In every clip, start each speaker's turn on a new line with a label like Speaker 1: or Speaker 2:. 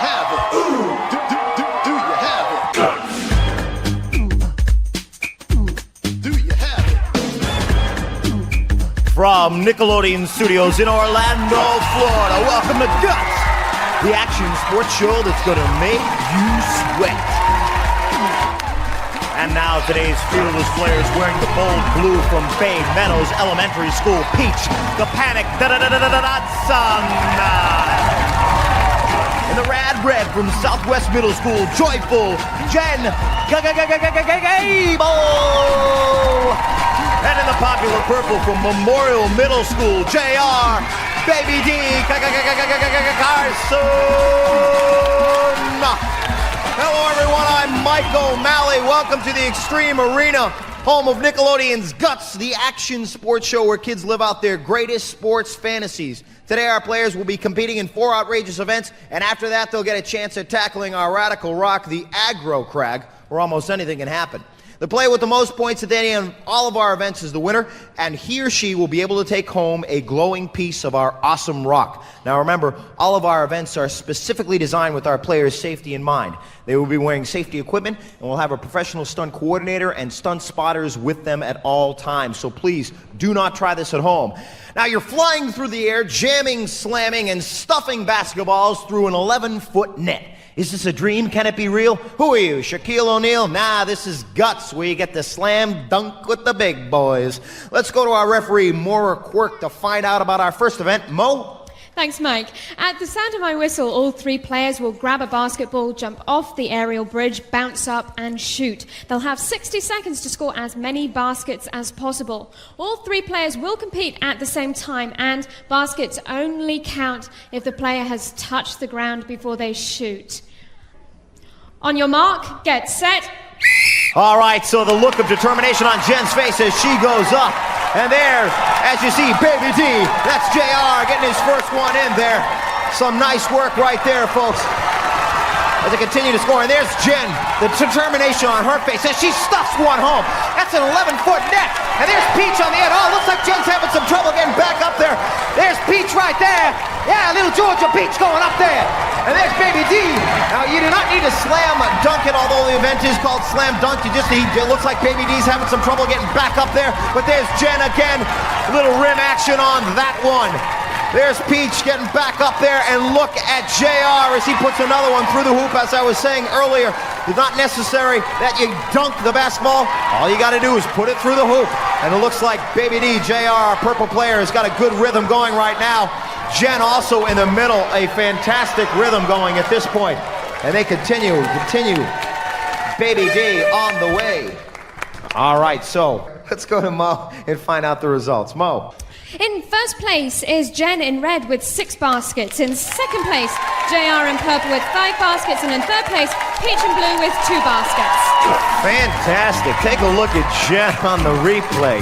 Speaker 1: have it? Do you have it? Do you have it?
Speaker 2: From Nickelodeon Studios in Orlando, Florida, welcome to Guts, the action sports show that's gonna make you sweat. And now today's fearless players wearing the bold blue from Bay Meadows Elementary School, Peach, the Panic, Dotson. And the rad red from Southwest Middle School, Joyful, Jen, Gable. And in the popular purple from Memorial Middle School, JR, Baby D, Carson. Hello everyone, I'm Mike O'Malley. Welcome to the Extreme Arena, home of Nickelodeon's Guts, the action sports show where kids live out their greatest sports fantasies. Today our players will be competing in 4 outrageous events, and after that they'll get a chance at tackling our radical rock, the Aggro Crag, where almost anything can happen. The player with the most points at the end of all of our events is the winner, and he or she will be able to take home a glowing piece of our awesome rock. Now remember, all of our events are specifically designed with our players' safety in mind. They will be wearing safety equipment, and we'll have a professional stunt coordinator and stunt spotters with them at all times. So please, do not try this at home. Now you're flying through the air, jamming, slamming, and stuffing basketballs through an 11-foot net. Is this a dream? Can it be real? Who are you, Shaquille O'Neal? Nah, this is Guts, where you get to slam dunk with the big boys. Let's go to our referee, Maura Quirk, to find out about our first event. Mo?
Speaker 3: Thanks, Mike. At the sound of my whistle, all 3 players will grab a basketball, jump off the aerial bridge, bounce up, and shoot. They'll have 60 seconds to score as many baskets as possible. All 3 players will compete at the same time, and baskets only count if the player has touched the ground before they shoot. On your mark, get set.
Speaker 2: All right, so the look of determination on Jen's face as she goes up. And there, as you see, Baby D, that's JR getting his first one in there. Some nice work right there, folks. As they continue to score, and there's Jen, the determination on her face as she stuffs one home. That's an 11-foot net. And there's Peach on the end. Oh, looks like Jen's having some trouble getting back up there. There's Peach right there. Yeah, little Georgia Peach going up there. And there's Baby D. Now, you do not need to slam dunk it, although the event is called Slam Dunk. It looks like Baby D's having some trouble getting back up there. But there's Jen again. A little rim action on that one. There's Peach getting back up there, and look at JR as he puts another one through the hoop. As I was saying earlier, it's not necessary that you dunk the basketball. All you got to do is put it through the hoop. And it looks like Baby D, JR, our purple player, has got a good rhythm going right now. Jen also in the middle, a fantastic rhythm going at this point. And they continue. Baby D on the way. All right, so let's go to Mo and find out the results. Mo.
Speaker 3: In first place is Jen in red with 6 baskets. In second place, JR in purple with 5 baskets. And in third place, Peach in blue with 2 baskets.
Speaker 2: Fantastic. Take a look at Jen on the replay.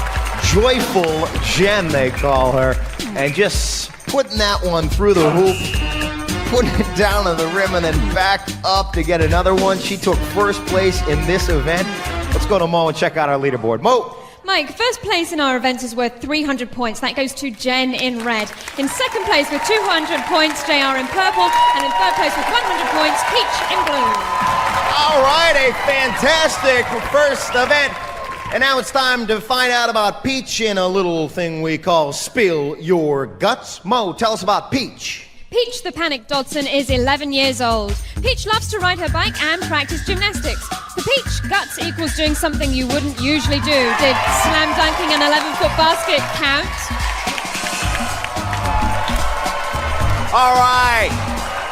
Speaker 2: Joyful Jen, they call her. And just putting that one through the hoop, putting it down on the rim, and then back up to get another one. She took first place in this event. Let's go to Mo and check out our leaderboard. Mo.
Speaker 3: Mike, first place in our event is worth 300 points. That goes to Jen in red. In second place with 200 points, JR in purple. And in third place with 100 points, Peach in blue.
Speaker 2: All right, a fantastic first event. And now it's time to find out about Peach in a little thing we call Spill Your Guts. Mo, tell us about Peach.
Speaker 3: Peach the Panic Dodson is 11 years old. Peach loves to ride her bike and practice gymnastics. For Peach, guts equals doing something you wouldn't usually do. Did slam dunking an 11-foot basket count?
Speaker 2: All right.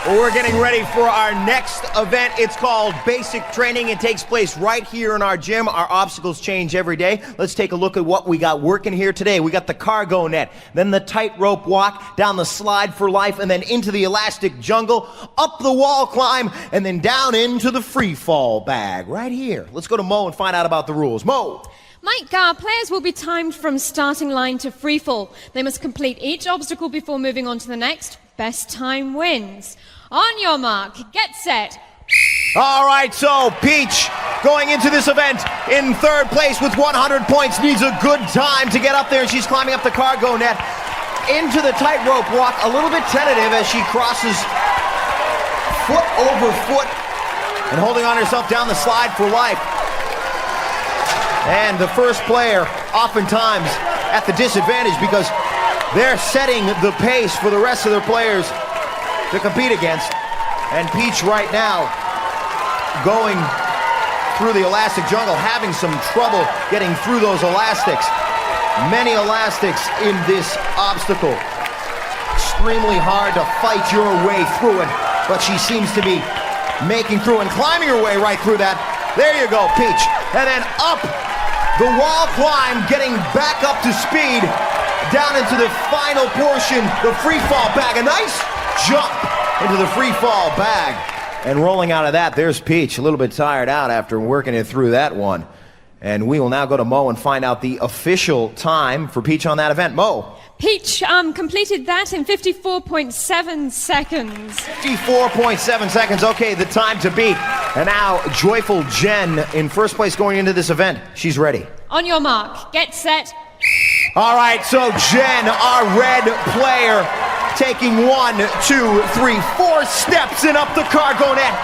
Speaker 2: Well, we're getting ready for our next event. It's called Basic Training. It takes place right here in our gym. Our obstacles change every day. Let's take a look at what we got working here today. We got the cargo net, then the tightrope walk, down the slide for life, and then into the elastic jungle, up the wall climb, and then down into the free fall bag right here. Let's go to Mo and find out about the rules. Mo.
Speaker 3: Mike, our players will be timed from starting line to free fall. They must complete each obstacle before moving on to the next. Best time wins. On your mark, get set.
Speaker 2: All right, so Peach going into this event in third place with 100 points needs a good time to get up there, and she's climbing up the cargo net into the tightrope walk, a little bit tentative as she crosses foot over foot and holding on herself down the slide for life. And the first player, oftentimes at the disadvantage because they're setting the pace for the rest of their players to compete against. And Peach right now going through the elastic jungle, having some trouble getting through those elastics. Many elastics in this obstacle. Extremely hard to fight your way through it, but she seems to be making through and climbing her way right through that. There you go, Peach. And then up the wall climb, getting back up to speed, down into the final portion, the free fall bag. A nice jump into the free fall bag. And rolling out of that, there's Peach, a little bit tired out after working it through that one. And we will now go to Mo and find out the official time for Peach on that event. Mo.
Speaker 3: Peach completed that in 54.7 seconds.
Speaker 2: 54.7 seconds, okay, the time to beat. And now, Joyful Jen in first place going into this event. She's ready.
Speaker 3: On your mark, get set.
Speaker 2: All right, so Jen, our red player, taking 1, 2, 3, 4 steps and up the cargo net.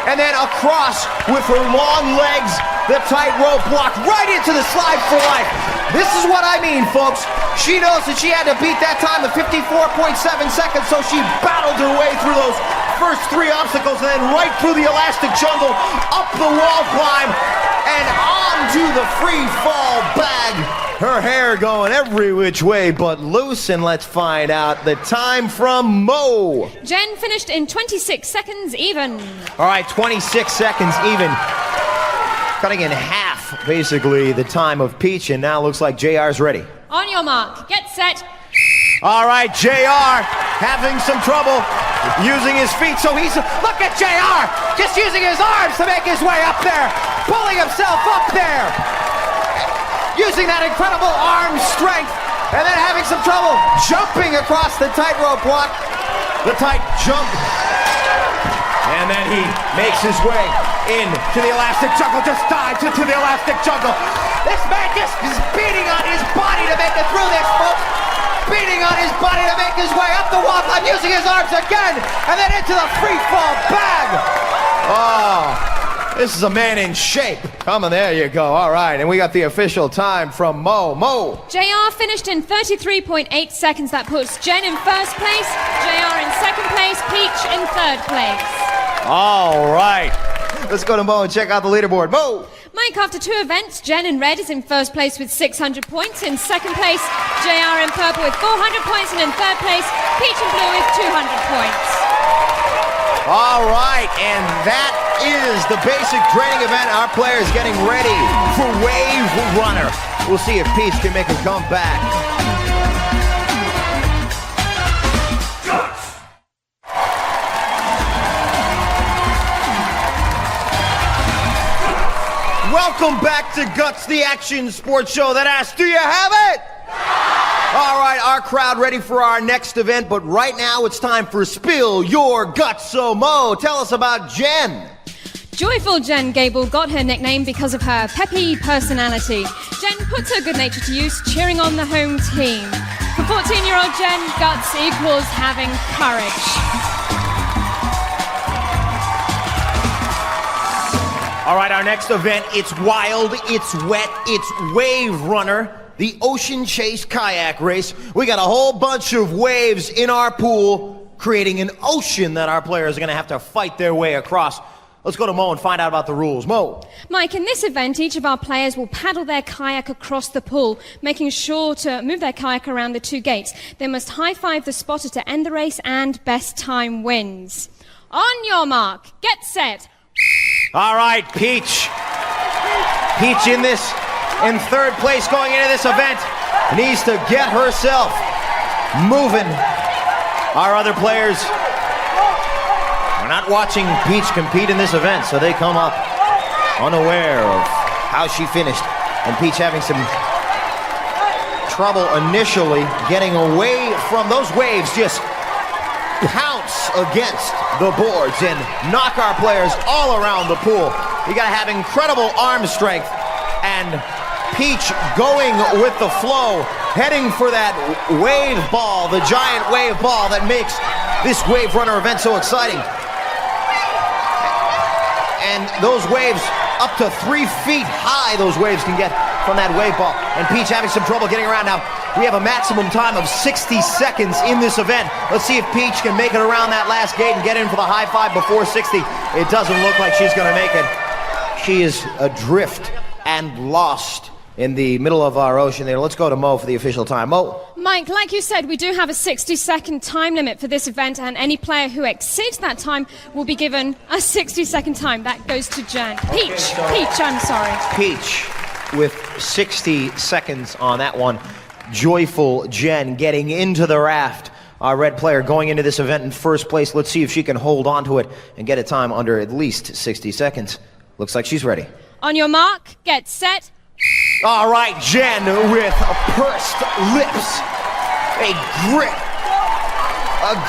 Speaker 2: And then across with her long legs, the tightrope block right into the slide for life. This is what I mean, folks. She knows that she had to beat that time of 54.7 seconds, so she battled her way through those first 3 obstacles and then right through the elastic jungle, up the wall climb, and onto the free fall bag. Her hair going every which way but loose, and let's find out the time from Mo.
Speaker 3: Jen finished in 26 seconds even.
Speaker 2: All right, 26 seconds even. Cutting in half, basically, the time of Peach, and now looks like JR's ready.
Speaker 3: On your mark, get set.
Speaker 2: All right, JR having some trouble using his feet, so look at JR, just using his arms to make his way up there, pulling himself up there, using that incredible arm strength, and then having some trouble jumping across the tightrope block, the tight jump. And then he makes his way into the elastic jungle, just dives into the elastic jungle. This man just is beating on his body to make it through this, folks. Beating on his body to make his way up the wall climb, using his arms again, and then into the free fall bag. Oh, this is a man in shape. There you go. All right, and we got the official time from Mo. Mo.
Speaker 3: JR finished in 33.8 seconds. That puts Jen in first place, JR in second place, Peach in third place.
Speaker 2: All right. Let's go to Mo and check out the leaderboard. Mo!
Speaker 3: Mike, after 2 events, Jen in red is in first place with 600 points. In second place, JR in purple with 400 points. And in third place, Peach in blue with 200 points.
Speaker 2: All right, and that is the basic training event. Our players getting ready for Wave Runner. We'll see if Peach can make a comeback. Welcome back to Guts, the action sports show that asks, do you have it? All right, our crowd ready for our next event, but right now it's time for Spill Your Guts. So Mo, tell us about Jen.
Speaker 3: Joyful Jen Gable got her nickname because of her peppy personality. Jen puts her good nature to use, cheering on the home team. For 14-year-old Jen, guts equals having courage.
Speaker 2: All right, our next event, it's wild, it's wet, it's Wave Runner, the Ocean Chase Kayak Race. We got a whole bunch of waves in our pool, creating an ocean that our players are going to have to fight their way across. Let's go to Mo and find out about the rules. Mo.
Speaker 3: Mike, in this event, each of our players will paddle their kayak across the pool, making sure to move their kayak around the 2 gates. They must high-five the spotter to end the race, and best time wins. On your mark, get set.
Speaker 2: All right, Peach. Peach in third place going into this event, needs to get herself moving. Our other players are not watching Peach compete in this event, so they come up unaware of how she finished. And Peach having some trouble initially getting away from those waves, just pounce against the boards and knock our players all around the pool. You gotta have incredible arm strength, and Peach going with the flow, heading for that wave ball, the giant wave ball that makes this Wave Runner event so exciting. and those waves up to 3 feet high, those waves can get from that wave ball. And Peach having some trouble getting around now. We have a maximum time of 60 seconds in this event. Let's see if Peach can make it around that last gate and get in for the high five before 60. It doesn't look like she's going to make it. She is adrift and lost in the middle of our ocean there. Let's go to Mo for the official time. Mo.
Speaker 3: Mike, like you said, we do have a 60-second time limit for this event, and any player who exceeds that time will be given a 60-second time. That goes to Jen. Peach, I'm sorry.
Speaker 2: Peach with 60 seconds on that one. Joyful Jen getting into the raft. Our red player going into this event in first place. Let's see if she can hold on to it and get a time under at least 60 seconds. Looks like she's ready.
Speaker 3: On your mark, get set.
Speaker 2: All right, Jen with pursed lips, a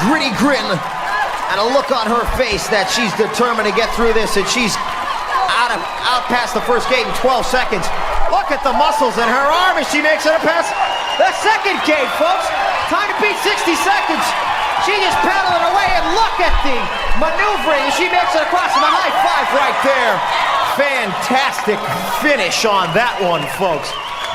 Speaker 2: gritty grin, and a look on her face that she's determined to get through this, and she's out past the first gate in 12 seconds. Look at the muscles in her arm as she makes it past the second gate, folks. Time to beat 60 seconds. She just paddling away, and look at the maneuvering as she makes it across, and a high five right there. Fantastic finish on that one, folks.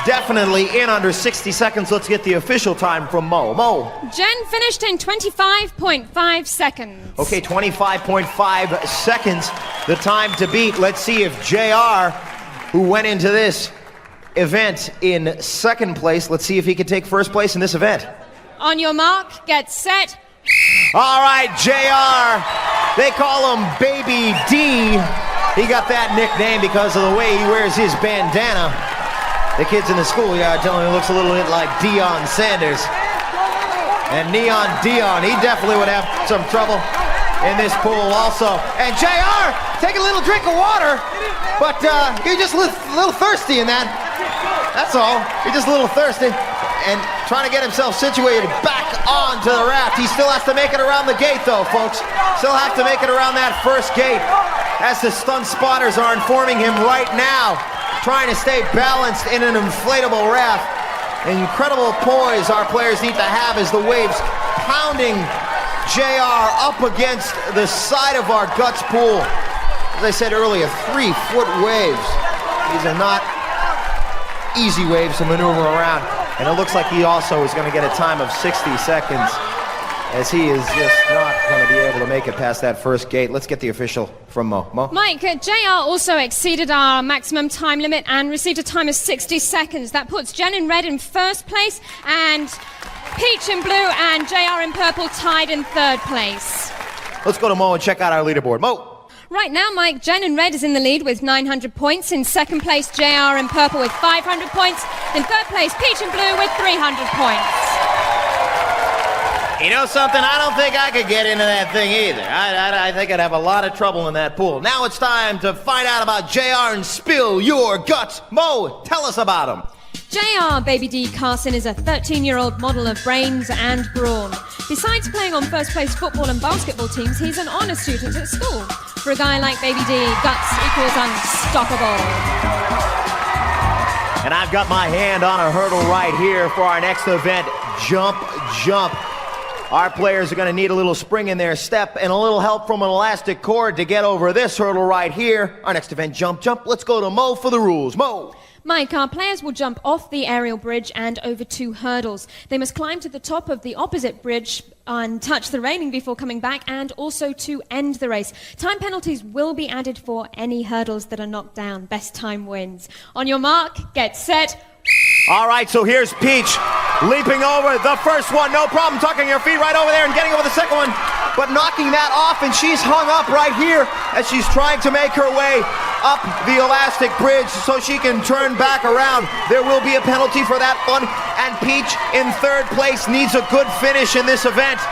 Speaker 2: Definitely in under 60 seconds. Let's get the official time from Mo. Mo.
Speaker 3: Jen finished in 25.5 seconds.
Speaker 2: Okay, 25.5 seconds, the time to beat. Let's see if JR, who went into this event in second place, let's see if he can take first place in this event.
Speaker 3: On your mark, get set.
Speaker 2: All right, JR. They call him Baby D. He got that nickname because of the way he wears his bandana. The kids in the schoolyard tell him he looks a little bit like Deion Sanders. And Neon Dion, he definitely would have some trouble in this pool also. And JR, take a little drink of water, but you're just a little thirsty in that. That's all. You're just a little thirsty. And trying to get himself situated back onto the raft. He still has to make it around the gate, though, folks. Still have to make it around that first gate, as the stunt spotters are informing him right now, trying to stay balanced in an inflatable raft. Incredible poise our players need to have as the waves pounding JR up against the side of our Guts pool. As I said earlier, 3-foot waves. These are not easy waves to maneuver around. And it looks like he also is going to get a time of 60 seconds, as he is just not going to be able to make it past that first gate. Let's get the official from Mo. Mo?
Speaker 3: Mike, JR also exceeded our maximum time limit and received a time of 60 seconds. That puts Jen in red in first place, and Peach in blue and JR in purple tied in third place.
Speaker 2: Let's go to Mo and check out our leaderboard. Mo?
Speaker 3: Right now, Mike, Jen in red is in the lead with 900 points. In second place, JR in purple with 500 points. In third place, Peach in blue with 300 points.
Speaker 2: You know something? I don't think I could get into that thing either. I think I'd have a lot of trouble in that pool. Now it's time to find out about JR and spill your guts. Mo, tell us about him.
Speaker 3: JR Baby D Carson is a 13-year-old model of brains and brawn. Besides playing on first-place football and basketball teams, he's an honor student at school. For a guy like Baby D, guts equals unstoppable.
Speaker 2: And I've got my hand on a hurdle right here for our next event, Jump Jump. Our players are going to need a little spring in their step and a little help from an elastic cord to get over this hurdle right here. Our next event, Jump Jump. Let's go to Mo for the rules. Mo.
Speaker 3: Mike, our players will jump off the aerial bridge and over 2 hurdles. They must climb to the top of the opposite bridge and touch the railing before coming back, and also to end the race. Time penalties will be added for any hurdles that are knocked down. Best time wins. On your mark, get set.
Speaker 2: All right, so here's Peach leaping over the first one. No problem tucking her feet right over there and getting over the second one, but knocking that off, and she's hung up right here as she's trying to make her way up the elastic bridge so she can turn back around. There will be a penalty for that one, and Peach in third place needs a good finish in this event.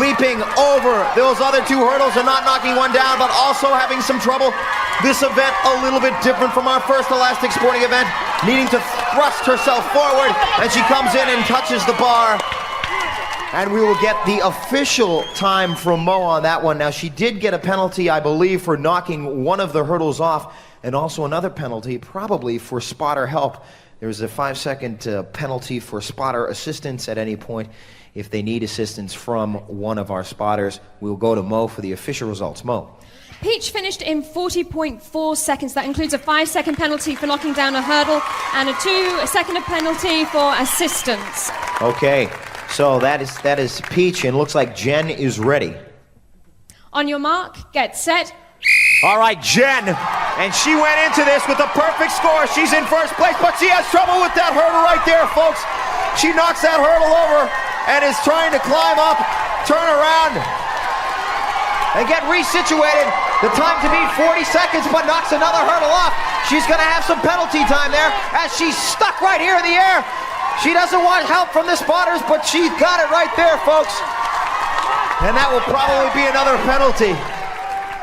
Speaker 2: Leaping over those other 2 hurdles and not knocking one down, but also having some trouble. This event a little bit different from our first elastic sporting event, needing to thrust herself forward, and she comes in and touches the bar. And we will get the official time from Mo on that one. Now, she did get a penalty, I believe, for knocking one of the hurdles off, and also another penalty, probably for spotter help. There was a 5-second penalty for spotter assistance at any point If they need assistance from one of our spotters, we'll go to Mo for the official results. Mo.
Speaker 3: Peach finished in 40.4 seconds. That includes a 5-second penalty for knocking down a hurdle and a 2-second penalty for assistance.
Speaker 2: Okay, so that is Peach, and looks like Jen is ready.
Speaker 3: On your mark, get set.
Speaker 2: All right, Jen, and she went into this with a perfect score. She's in first place, but she has trouble with that hurdle right there, folks. She knocks that hurdle over and is trying to climb up, turn around, and get resituated. The time to beat 40 seconds, but knocks another hurdle off. She's gonna have some penalty time there as she's stuck right here in the air. She doesn't want help from the spotters, but she's got it right there, folks. And that will probably be another penalty.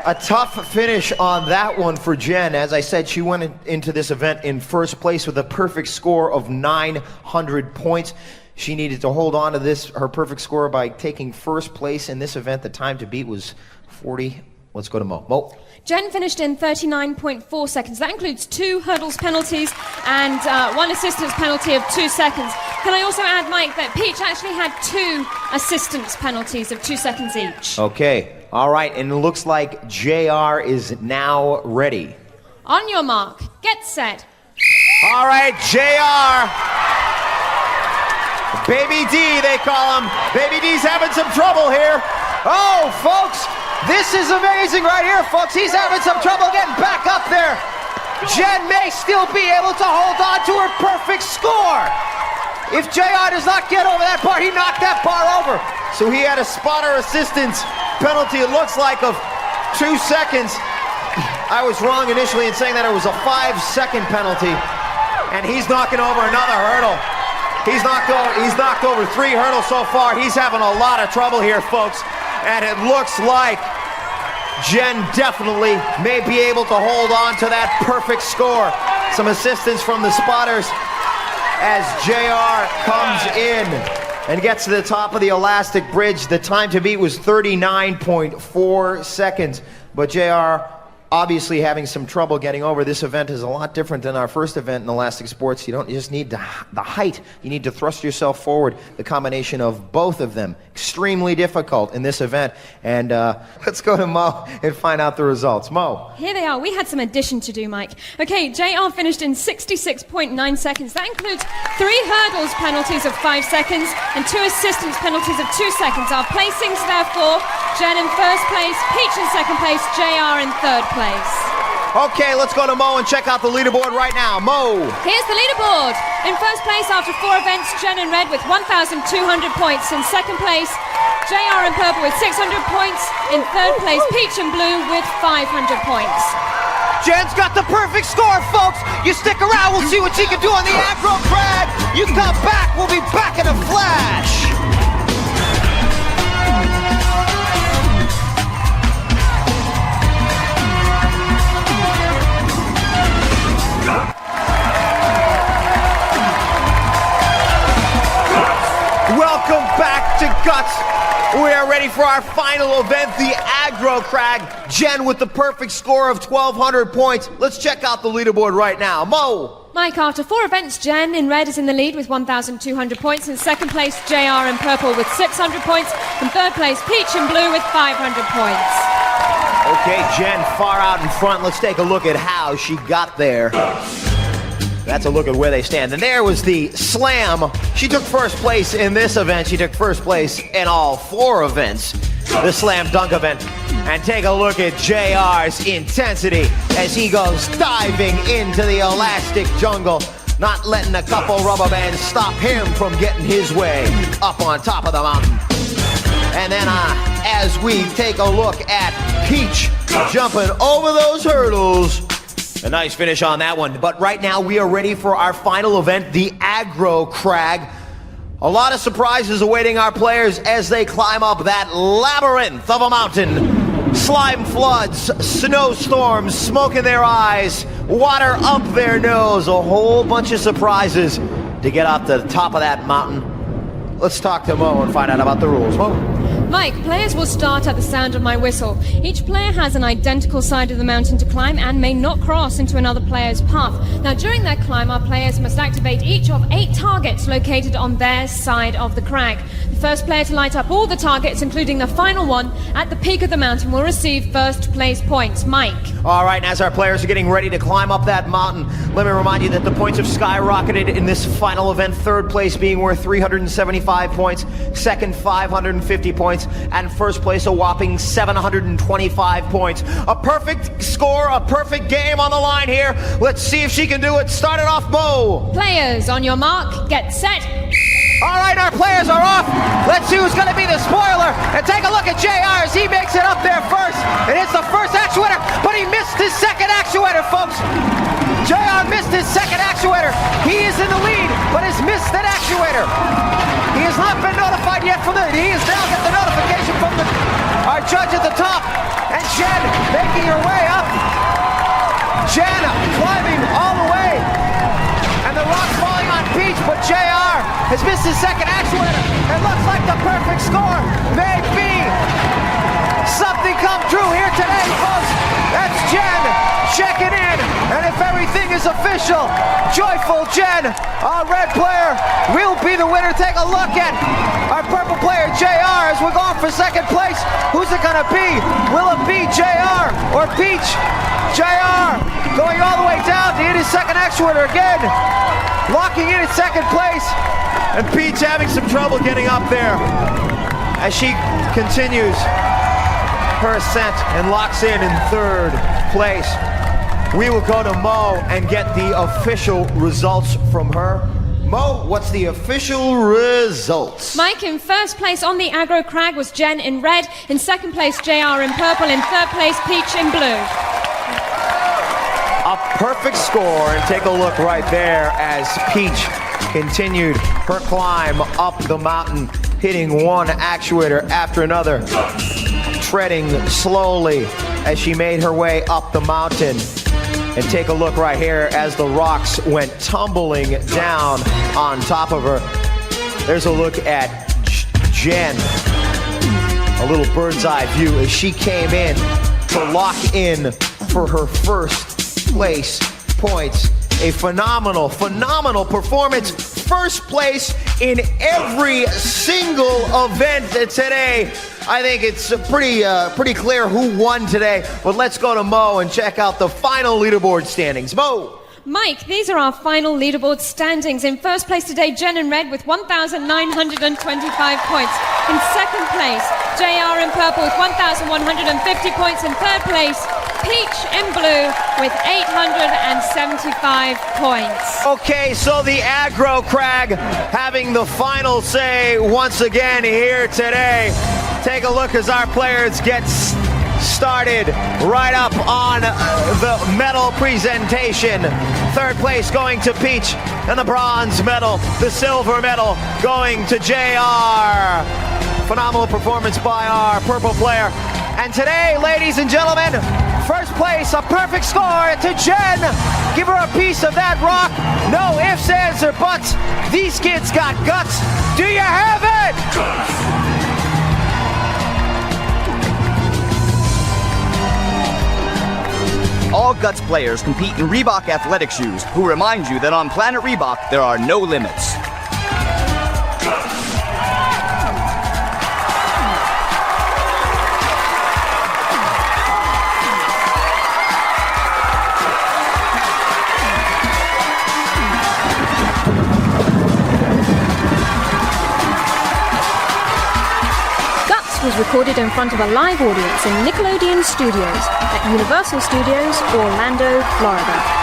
Speaker 2: A tough finish on that one for Jen. As I said, she went into this event in first place with a perfect score of 900 points. She needed to hold on to her perfect score by taking first place in this event. The time to beat was 40. Let's go to Mo. Mo.
Speaker 3: Jen finished in 39.4 seconds. That includes 2 hurdles penalties and 1 assistance penalty of 2 seconds. Can I also add, Mike, that Peach actually had 2 assistance penalties of 2 seconds each.
Speaker 2: Okay. All right. And it looks like JR is now ready.
Speaker 3: On your mark, get set.
Speaker 2: All right, JR. Baby D, they call him. Baby D's having some trouble here. Oh, folks. This is amazing right here, folks. He's having some trouble getting back up there. Jen may still be able to hold on to her perfect score. If JR does not get over that bar, he knocked that bar over. So he had a spotter assistance penalty, it looks like, of 2 seconds. I was wrong initially in saying that it was a 5-second penalty. And he's knocking over another hurdle. He's knocked over 3 hurdles so far. He's having a lot of trouble here, folks. And it looks like Jen definitely may be able to hold on to that perfect score. Some assistance from the spotters as JR comes in and gets to the top of the elastic bridge. The time to beat was 39.4 seconds. But JR obviously having some trouble getting over. This event is a lot different than our first event in Elastic Sports. You don't just need the height. You need to thrust yourself forward. The combination of both of them, extremely difficult in this event. And let's go to Mo and find out the results. Mo.
Speaker 3: Here they are. We had some addition to do, Mike. Okay, JR finished in 66.9 seconds. That includes 3 hurdles penalties of 5 seconds and 2 assistance penalties of 2 seconds. Our placings, therefore, Jen in first place, Peach in second place, JR in third place.
Speaker 2: Okay, let's go to Mo and check out the leaderboard right now. Mo.
Speaker 3: Here's the leaderboard. In first place after 4 events, Jen in red with 1,200 points. In second place, JR in purple with 600 points. In third place, Peach in blue with 500 points.
Speaker 2: Jen's got the perfect score, folks. You stick around, we'll see what she can do on the aggro crag. You come back, we'll be back in a flash. Welcome back to Guts. We are ready for our final event, the aggro crag. Jen with the perfect score of 1,200 points. Let's check out the leaderboard right now. Mo.
Speaker 3: Mike, after 4 events, Jen in red is in the lead with 1,200 points. In second place, JR in purple with 600 points. In third place, Peach in blue with 500 points.
Speaker 2: Okay, Jen far out in front. Let's take a look at how she got there. That's a look at where they stand. And there was the slam. She took first place in this event. She took first place in all 4 events. The slam dunk event. And take a look at JR's intensity as he goes diving into the elastic jungle, not letting a couple rubber bands stop him from getting his way up on top of the mountain. And then as we take a look at Peach jumping over those hurdles. A nice finish on that one. But right now we are ready for our final event, the aggro crag. A lot of surprises awaiting our players as they climb up that labyrinth of a mountain. Slime floods, snowstorms, smoke in their eyes, water up their nose, a whole bunch of surprises to get up to the top of that mountain. Let's talk to Mo and find out about the rules. Mo?
Speaker 3: Mike, players will start at the sound of my whistle. Each player has an identical side of the mountain to climb and may not cross into another player's path. Now, during their climb, our players must activate each of 8 targets located on their side of the crag. The first player to light up all the targets, including the final one at the peak of the mountain, will receive first place points. Mike.
Speaker 2: All right, and as our players are getting ready to climb up that mountain, let me remind you that the points have skyrocketed in this final event. Third place being worth 375 points, second 550 points, and first place a whopping 725 points. A perfect score, a perfect game on the line here. Let's see if she can do it. Start it off, Mo.
Speaker 3: Players, on your mark, get set.
Speaker 2: All right, our players are off. Let's see who's going to be the spoiler. And take a look at JR as he makes it up there first. And it's the first actuator, but he missed his second actuator, folks. JR missed his second actuator. He is in the lead, but has missed that actuator. He has not been notified yet from he has now got the notification from our judge at the top. And Jen making her way up. Jen climbing all the way. And the rock's falling on Peach, but JR has missed his second actuator. It looks like the perfect score may be. Something come true here today, folks. That's Jen checking in. And if everything is official, Joyful Jen, our red player, will be the winner. Take a look at our purple player, JR, as we're going for second place. Who's it gonna be? Will it be JR or Peach? JR going all the way down to hit his second actuator again. Locking in at second place. And Peach having some trouble getting up there as she continues her ascent and locks in third place. We will go to Mo and get the official results from her. Mo, what's the official results?
Speaker 3: Mike, in first place on the aggro crag was Jen in red. In second place, JR in purple. In third place, Peach in blue.
Speaker 2: A perfect score, and take a look right there as Peach continued her climb up the mountain, hitting one actuator after another, treading slowly as she made her way up the mountain. And take a look right here as the rocks went tumbling down on top of her. There's a look at Jen, a little bird's eye view as she came in to lock in for her first place points. A phenomenal performance. First place in every single event today. I think it's pretty clear who won today. But let's go to Mo and check out the final leaderboard standings. Mo.
Speaker 3: Mike, these are our final leaderboard standings. In first place today, Jen in red with 1,925 points. In second place, JR in purple with 1,150 points. In third place, Peach in blue with 875 points.
Speaker 2: Okay, so the aggro crag having the final say once again here today. Take a look as our players get started right up on the medal presentation. Third place going to Peach, and the bronze medal, the silver medal going to JR. Phenomenal performance by our purple player. And today, ladies and gentlemen, first place, a perfect score to Jen. Give her a piece of that rock. No ifs, ands, or buts. These kids got guts. Do you have it?
Speaker 4: All Guts players compete in Reebok athletic shoes, who remind you that on Planet Reebok, there are no limits.
Speaker 3: Was recorded in front of a live audience in Nickelodeon Studios at Universal Studios, Orlando, Florida.